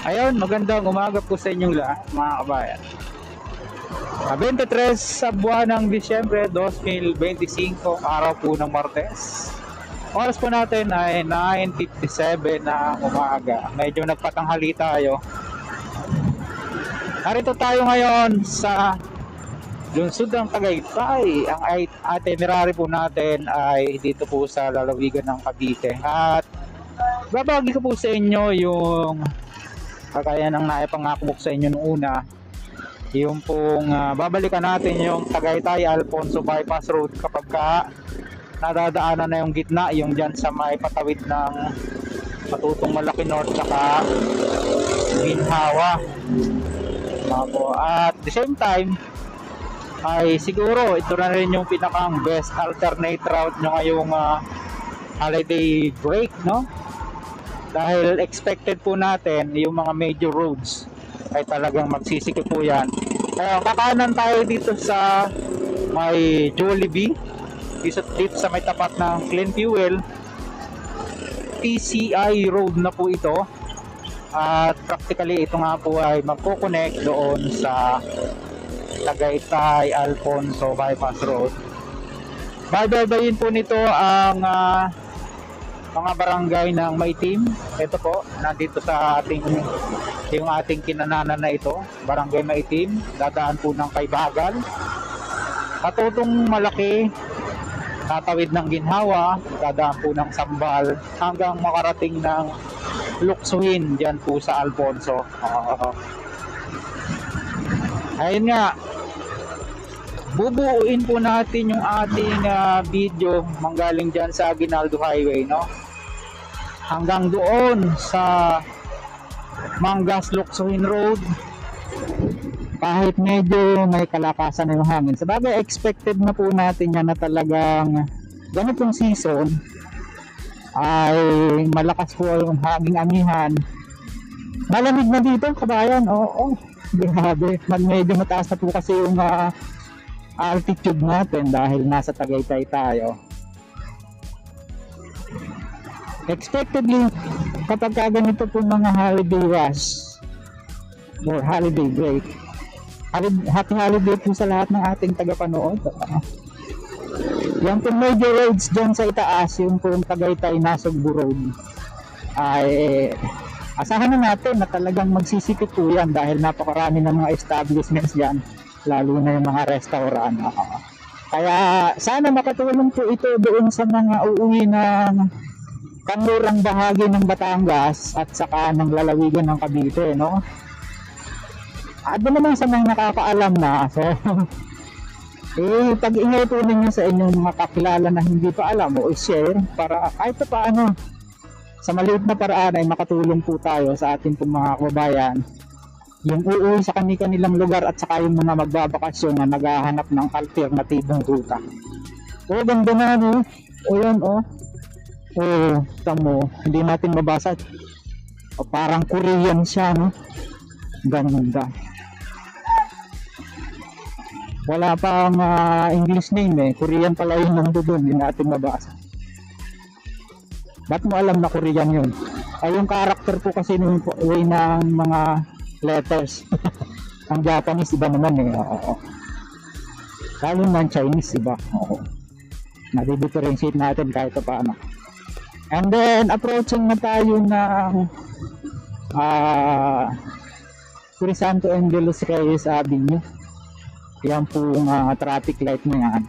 Ayun, magandang umaga po sa inyong lahat, mga kabayan. 23 sa buwan ng Disyembre 2025, araw po ng Martes. Oras po natin ay 9:57 na umaga. Medyo nagpatanghali tayo. Narito tayo ngayon sa lungsod ng Tagaytay. Ang itinerary po natin ay dito po sa lalawigan ng Cavite. At babagi ko po sa inyo yung kagaya ng naipangako sa inyo noong una, yung pong babalikan natin yung Tagaytay Alfonso Bypass Road kapag ka nadadaanan na yung gitna, yung dyan sa may patawid ng Patutong Malaki North saka Ginhawa. At the same time ay siguro ito na rin yung pinakang best alternate route nyo ngayong holiday break, no? Dahil expected po natin yung mga major roads ay talagang magsisikip po yan. Kaya kakanan tayo dito sa may Jollibee, dito sa may tapat ng Clean Fuel. PCI Road na po ito. At practically ito nga po ay magkoconnect doon sa Tagaytay Alfonso Bypass Road. Babaybayin po nito ang mga barangay ng Maitim. Ito po, nandito sa yung ating kinananan na ito, Barangay Maitim. Dadaan po ng Kaybagal, Patutong Malaki, tatawid ng Ginhawa, dadaan po ng Sambal hanggang makarating ng Luksuhin dyan po sa Alfonso. Ayun nga, bubuuin po natin yung ating video manggaling dyan sa Aguinaldo Highway, no? Hanggang doon sa Mangas Luksuhin Road, kahit medyo may kalakasan na yung hangin. Sabagay, expected na po natin yan na talagang ganitong season ay malakas po yung hanging amihan. Malamig na dito, kabayan. Oo, grabe. Medyo mataas na po kasi yung altitude natin dahil nasa Tagaytay tayo. Expectedly, kapag ganito po mga holiday rush or holiday break, happy holiday po sa lahat ng ating tagapanood. Yung po major roads dyan sa itaas, yung po Tagaytay Nasugbu Road, ay asahan na natin na talagang magsisikip po yan dahil napakarami ng mga establishments dyan, lalo na yung mga restaurant. Kaya sana makatulong po ito doon sa mga uuwi ng kanlurang bahagi ng Batangas at saka ng lalawigan ng Cavite, no? At naman sa mga nakakaalam na, so pag-ingay po ninyo sa inyong mga kakilala na hindi pa alam o i-share para kahit pa paano sa maliit na paraan ay makatulong po tayo sa ating pong mga kababayan yung uuwi sa kanilang lugar at saka yung mga magbabakasyon na naghahanap ng alternatibong ruta. O ganda na, no? O yan, o tamo, hindi natin mabasa, o parang Korean siya, no? Ganda. Wala pang English name eh, Korean pala yung nandun, hindi natin mabasa. Ba't mo alam na Korean yun? Ay yung character po kasi ng way ng mga letters. Ang Japanese iba naman eh. Oo. Lalo ng Chinese iba. Oo. Nadi-differentiate natin kahit paano. And then approaching na tayo ng Crisanto Angeles Reyes Avenue. Yan po traffic light na yan.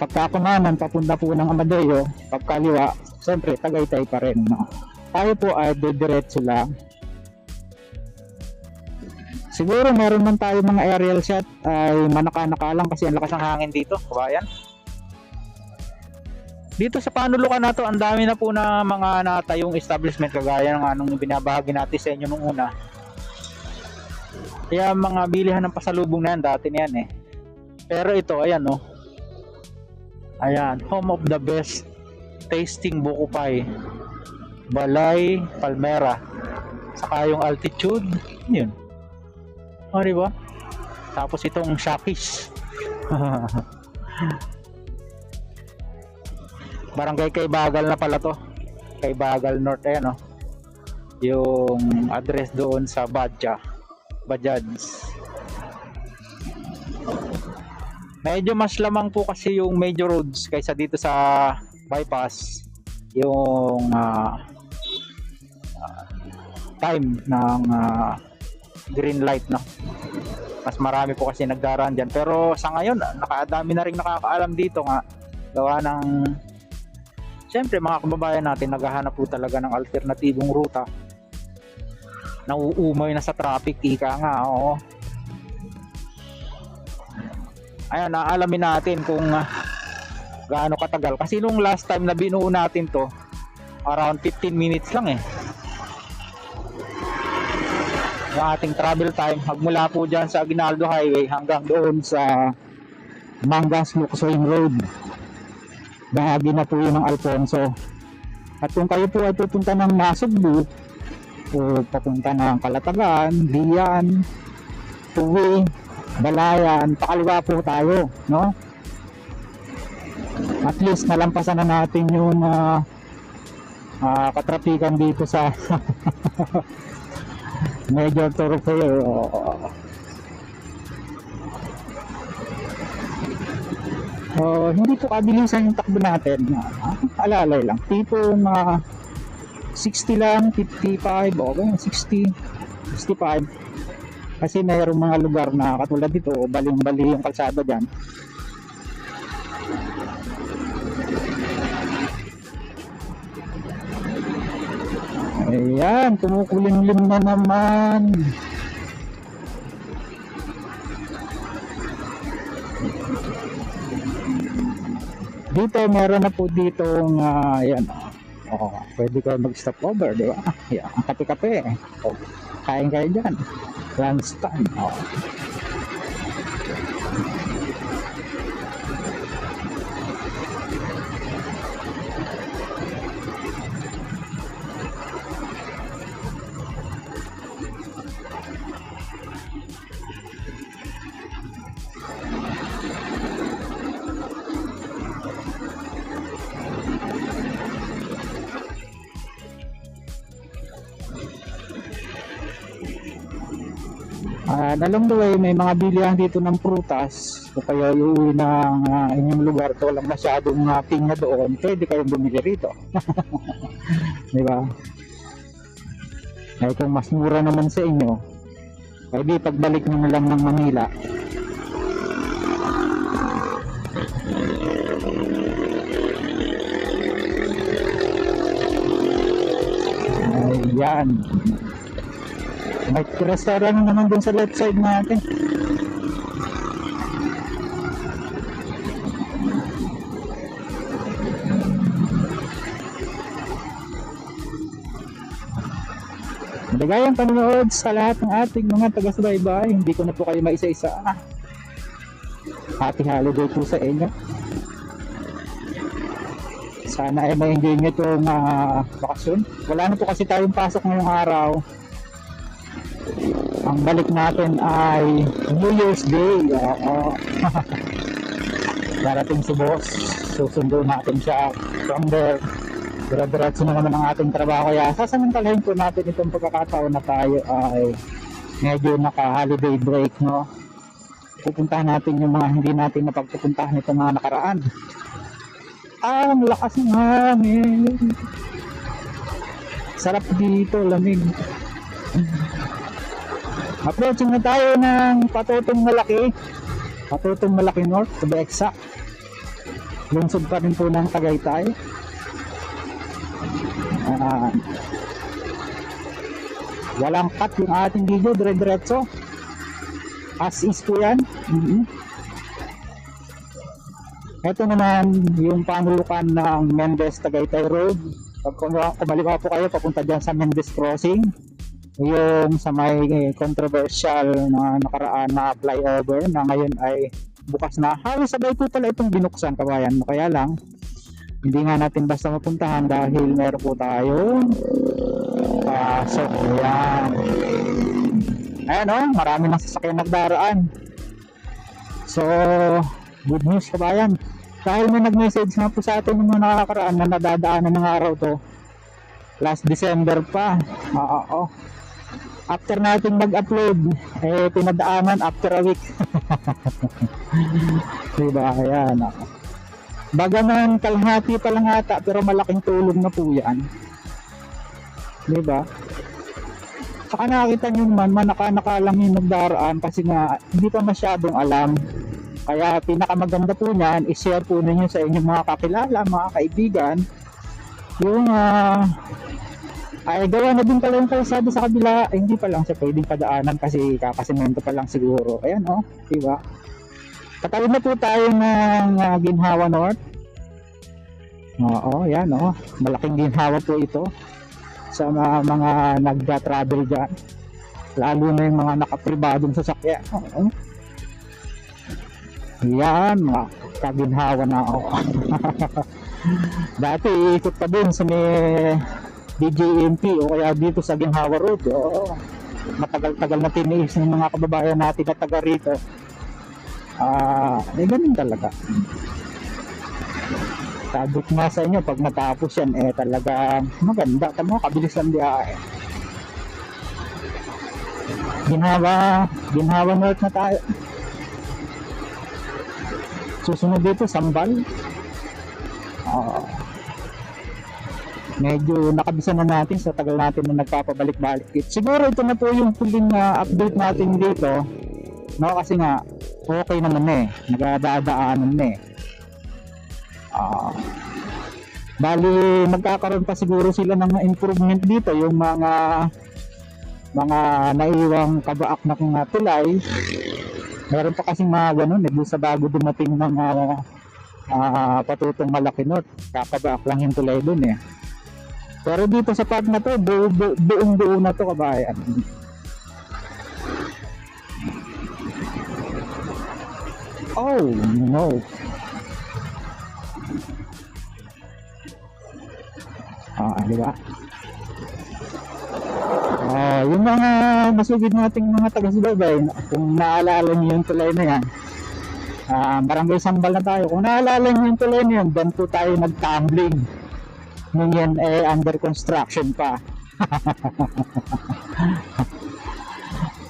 Pagkakumanan papunta po ng Amadeo, pagkaliwa, siyempre Tagaytay pa rin, no? Tayo po ay diretso lang. Siguro meron man tayo mga aerial shot ay manaka-naka lang kasi ang lakas ng hangin dito, kabayan. Dito sa panulukan na to, ang dami na po na mga natayong establishment kagaya ng anong binabahagi natin sa inyo nung una. Kaya mga bilihan ng pasalubong na yan, dati na yan eh. Pero ito, ayan no. Ayan, home of the best tasting buko pie. Balay, Palmera. Saka yung altitude, yun. O, diba? Tapos itong Shakis. Barangay Kaybagal na pala to. Kaybagal North, ayan o. yung address doon sa Bajaj. Medyo mas lamang po kasi yung major roads kaysa dito sa bypass yung time ng green light, no? Mas marami po kasi nagdaraan dyan, pero sa ngayon nakadami na rin nakakaalam dito nga gawa ng siyempre mga kababayan natin naghahanap po talaga ng alternatibong ruta, nauumay na sa traffic, ika nga, oo. Ayan, naalamin natin kung gaano katagal kasi nung last time na binuo natin to around 15 minutes lang yung ating travel time magmula po dyan sa Aguinaldo Highway hanggang doon sa Mangas Luksoy Road, bahagi na po yun ng Alfonso. At kung kayo po ay pupunta ng Nasugbu o papunta ng Calatagan, Dian, Tuwi, Balayan, pakaliwa po tayo, no? At least nalampasan na natin yung katrapikan dito sa Major Thoroughfare. Hindi po kabilisan yung takbo natin, alalay lang, tipong 60 lang, 55, okay, 60, 65. Kasi mayroong mga lugar na katulad dito, baling-bali yung kalsada dyan. Ayan, kumukulim-lim na naman. Dito, meron na po ditong, ayan, pwede kayo mag-stop over, di ba? Ayan, ang kape-kape. Kain kayo dyan. Lunchtime. Along the way, may mga bilihan dito ng prutas o kaya iuwi ng inyong lugar to walang masyadong pinya doon, pwede kayong bumili rito. Diba? Ay kung mas mura naman sa inyo, pwede pagbalik nyo na lang ng Manila. Ayan. May restaurant naman dun sa left side natin. Maligayang panonood sa lahat ng ating mga taga-subaybay. Hindi ko na po kayo maisa-isa. Happy holiday po sa inyo. Sana ay ma-enjoy nyo itong bakasyon. Wala na po kasi tayong pasok ngayong araw. Ang balik natin ay New Year's Day. Darating si boss, susundo natin siya from there. Dire-diretso na naman ang ating trabaho, kaya sasamantalahin po natin itong pagkakataon na tayo ay medyo naka-holiday break, no? Pupuntahan natin yung mga hindi natin napagpupuntahan itong mga nakaraan. Ang lakas ng hangin, sarap dito, lamig. Approaching na tayo ng Patutong Malaki North, to be exact. Lungsod pa rin po ng Tagaytay. Walang cut yung ating video, dire-diretso as is po yan. Ito naman yung panulukan ng Mendez Tagaytay Road. Pag kumaliwa po kayo papunta dyan sa Mendez Crossing, yung sa may controversial na nakaraan na flyover na ngayon ay bukas na. Halos sabay po pala itong binuksan, kabayan. Kaya lang hindi nga natin basta mapuntahan dahil meron po tayong pasok. Ayan o, marami ng sasakyan nagdaraan. So good news, kabayan, dahil may nag-message nga po sa atin yung mga nakakaraan na nadadaanan ng araw to. Last December pa. Oo. After natin mag-upload, pinadaanan after a week. Diba? Ayan. Baga ng kalahati pa lang ata, pero malaking tulong na po yan. Diba? Saka nakakita nyo naman, manaka-naka lang yung nagdaraan kasi nga hindi pa masyadong alam. Kaya pinakamaganda po niyan, i-share po ninyo sa inyong mga kakilala, mga kaibigan. Yung ay gawa na din pala yung kalsada sa kabila, hindi pa lang siya pwedeng padaanan kasi kakasimento pa lang siguro. Ayan diba? Patawid na po tayo ng Ginhawa North. Oo, yan malaking ginhawa po ito sa mga nagda-travel dyan, lalo na yung mga nakapribadong sasakyan. Yan, kaginhawa na ako. Dati ikot pa din sa may DJMP o kaya dito sa Ginhawa Road. Matagal-tagal na tiniis ng mga kababayan natin na taga rito. Ganun talaga. Sabi ko nga sa inyo, pag natapos yan, talaga maganda. Tama, kabilis lang biyahe. Ginhawa North na tayo. Susunod dito, Sambal. Medyo nakabisa na natin sa tagal natin na nagpapabalik-balik. Siguro ito na po yung huling update natin dito. Kasi nga, okay naman nagdadaanan bali magkakaroon pa siguro sila ng improvement dito, yung mga naiwang kabaak na tulay. Meron pa kasing mga ganun doon sa bago dumating ng patutong Malaki North, kakabaak lang yung tulay doon pero dito sa part na to buong na to kabayan. Oh no, diba? Yung mga masugid nating mga taga-subaybay, kung naalala niyo yung tulay na yan, Barangay Sambal na tayo. Kung naalala niyo yung tulay na yan, doon po tayo nag-tumbling nung yan under construction pa.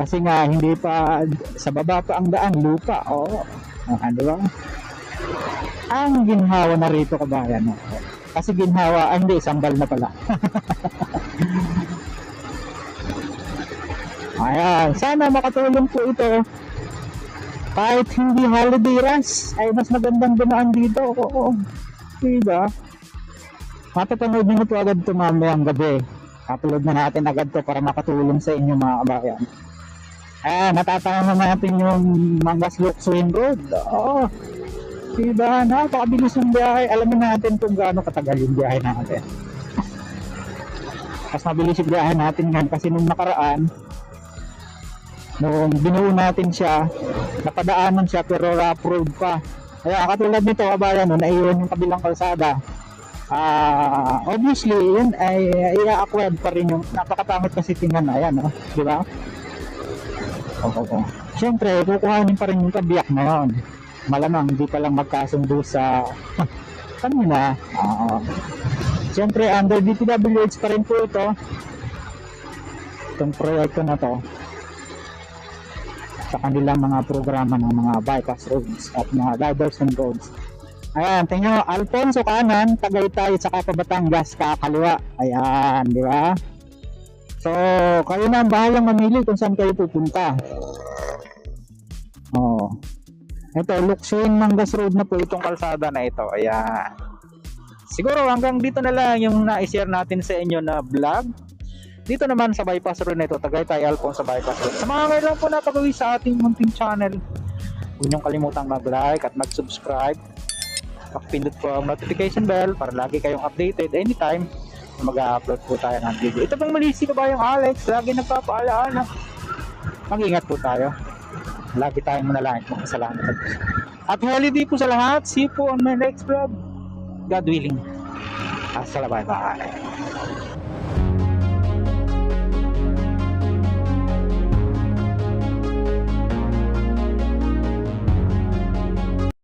Kasi nga hindi pa sa baba pa ang daan, lupa. Diba? Ang ginhawa na rito kabayan. Kasi ginhawa, hindi, Sambal na pala. Ayan, sana makatulong po ito. Kahit hindi holiday rush, ay mas magandang dumaan dito. Diba? Mapapanood nyo po agad ito mamayang gabi. Upload na natin agad to para makatulong sa inyo mga kabayan. Natatama natin yung Mangas Luksuin Road. Diba? Napakabilis yung biyahe. Alamin natin kung gaano katagal yung biyahe natin. Mas mabilis yung biyahe natin ngayon kasi nung nakaraan, nung binuo natin siya, napadaanan siya pero rough road pa. Kaya katulad nito kabayan, naiwan yung kabilang kalsada. Obviously yun ay i-acquired pa rin yung napakapangit kasi tingnan. Ayan, di ba? Siyempre kukuhanin pa rin yung kabiyak na yun. Malamang hindi pa lang magkasundo sa kanina. Siyempre under DPWH pa rin po itong proyekto na to sa kanilang mga programa ng mga bypass roads at mga diversion roads. Ayan, tingnan nyo, Alfonso kanan, Tagaytay, saka Batangas kakaliwa. Ayan, di ba? So, kayo na ang bahalang mamili kung saan kayo pupunta. Ito, Luksuin Mangas Road na po itong kalsada na ito. Ayan. Siguro hanggang dito na lang yung na-share natin sa inyo na vlog. Dito naman sa bypass road na ito, Tagaytay, Alfonso bypass road. Sa mga ngayon po napagawi sa ating munting channel, huwag niyong kalimutang mag-like at mag-subscribe. Pakipindot po ang notification bell para lagi kayong updated anytime na mag-upload po tayo ng video. Ito pong muli si Kabayang Alex, lagi nagpapaalala. Mag-ingat po tayo. Lagi tayong manalangin po. Salamat. Happy holiday po sa lahat. See you po on my next vlog. God willing. Hasta la bye bye.